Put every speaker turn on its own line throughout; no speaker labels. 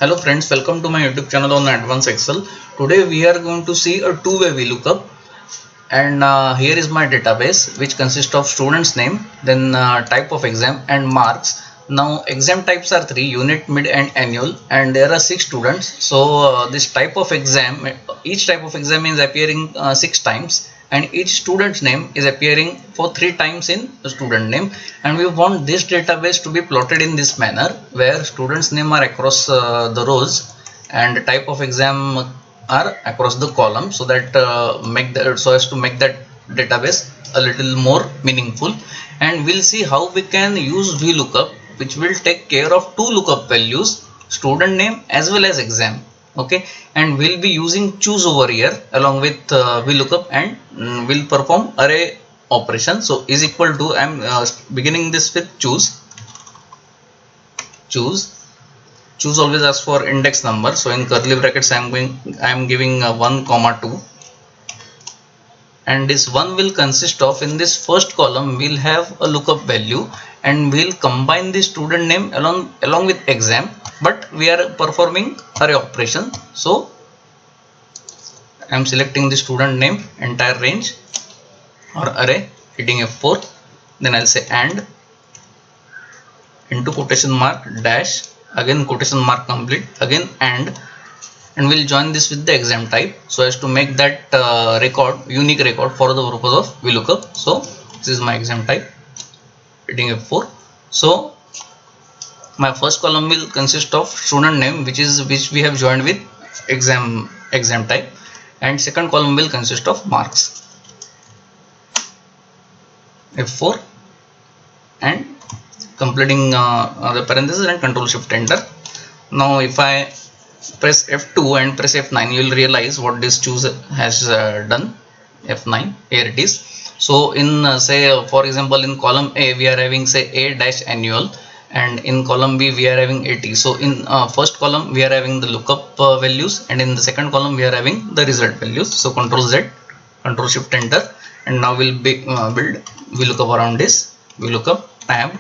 Hello friends, welcome to my YouTube channel on Advanced Excel. Today we are going to see a two-way VLOOKUP, and here is my database which consists of student's name, then type of exam and marks. Now exam types are three: unit, mid and annual, and there are 6 students. So this type of exam, each type of exam is appearing 6 times, and each student's name is appearing for 3 times in the student name, and we want this database to be plotted in this manner where students name are across the rows and type of exam are across the column, so that so as to make that database a little more meaningful. And we'll see how we can use VLOOKUP, which will take care of 2 lookup values, student name as well as exam. Okay, and we'll be using choose over here along with VLOOKUP, and we'll perform array operation. So is equal to, I'm beginning this with choose always asks for index number, so in curly brackets I'm giving 1 comma 2, and this 1 will consist of, in this first column we'll have a lookup value, and we'll combine the student name along with exam, but we are performing array operation. So I'm selecting the student name entire range or array, hitting F4, then I'll say and into quotation mark dash, again quotation mark complete, again and we'll join this with the exam type so as to make that unique record for the purpose of VLOOKUP. So this is my exam type, hitting F4. So my first column will consist of student name, which we have joined with exam type, and second column will consist of marks. F4 and completing the parenthesis and Control Shift Enter. Now if I press F2 and press F9, you will realize what this choose has done. F9, here it is. So in say for example in column A we are having say A dash annual, and in column B we are having 80. So in first column we are having the lookup values, and in the second column we are having the result values. So Control Z, Control Shift Enter, and now we'll build VLOOKUP around this VLOOKUP tab.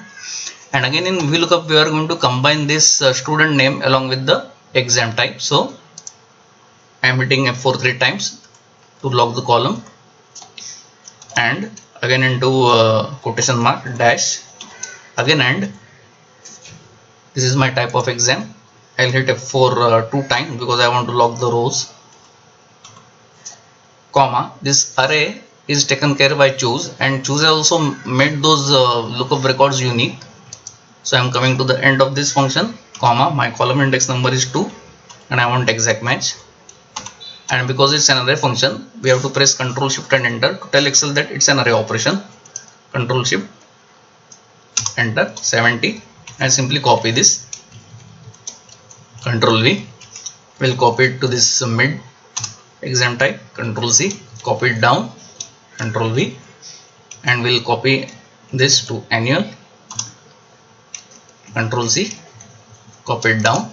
And again in VLOOKUP we are going to combine this student name along with the exam type. So I am hitting F4 3 times to lock the column, and again into quotation mark dash, again and this is my type of exam. I'll hit F4 2 times because I want to lock the rows, comma, this array is taken care by choose, and choose also made those lookup records unique. So I'm coming to the end of this function, comma, my column index number is 2 and I want exact match. And because it's an array function, we have to press Control Shift and Enter to tell Excel that it's an array operation. Control Shift Enter 70, and simply copy this. Control V, we'll copy it to this mid exam type. Control C, copy it down. Control V, and we'll copy this to annual. Control C, copy it down.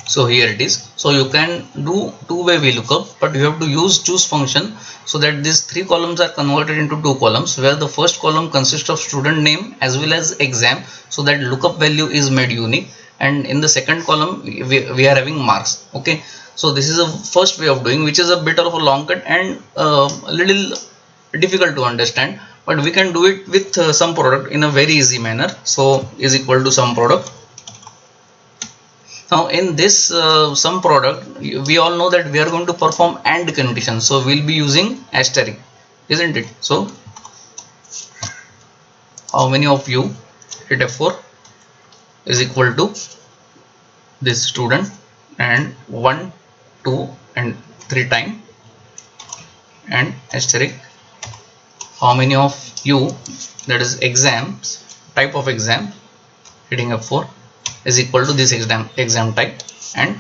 So here it is. So you can do two-way VLOOKUP, but you have to use choose function so that these 3 columns are converted into 2 columns, where the first column consists of student name as well as exam, so that lookup value is made unique, and in the second column we are having marks. Okay, so this is a first way of doing, which is a bit of a long cut and a little difficult to understand, but we can do it with SUMPRODUCT in a very easy manner. So is equal to SUMPRODUCT. Now in this SUMPRODUCT, we all know that we are going to perform AND condition, so we'll be using asterisk, isn't it? So how many of you hit F4 is equal to this student and 1, 2 and 3 times and asterisk? How many of you, that is exams, type of exam, hitting F4 is equal to this exam type, and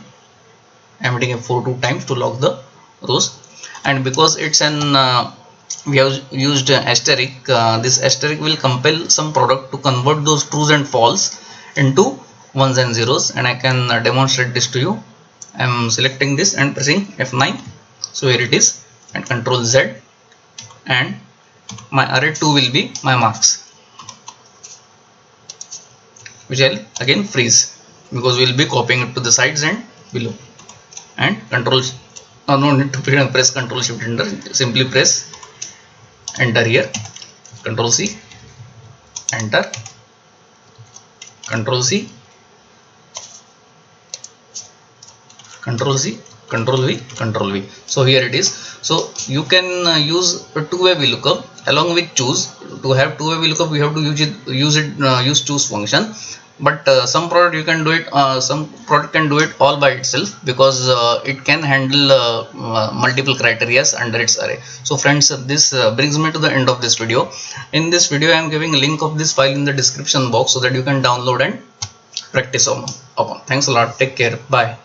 I am hitting F4 2 times to lock the rows. And because it's an we have used asterisk, this asterisk will compel SUMPRODUCT to convert those trues and false into ones and zeros, and I can demonstrate this to you. I am selecting this and pressing F9. So here it is, and Control Z, and my array 2 will be my marks. which I'll again freeze because we'll be copying it to the sides and below, and control, no need to press control shift enter, simply press enter here, control C, enter, control C, control C, control V, control V. So here it is. So you can use a two-way VLOOKUP along with choose. To have two-way VLOOKUP, we have to use choose function. But some product you can do it, some product can do it all by itself, because it can handle multiple criteria under its array. So friends, this brings me to the end of this video. In this video I am giving a link of this file in the description box so that you can download and practice upon. Thanks a lot. Take care. Bye.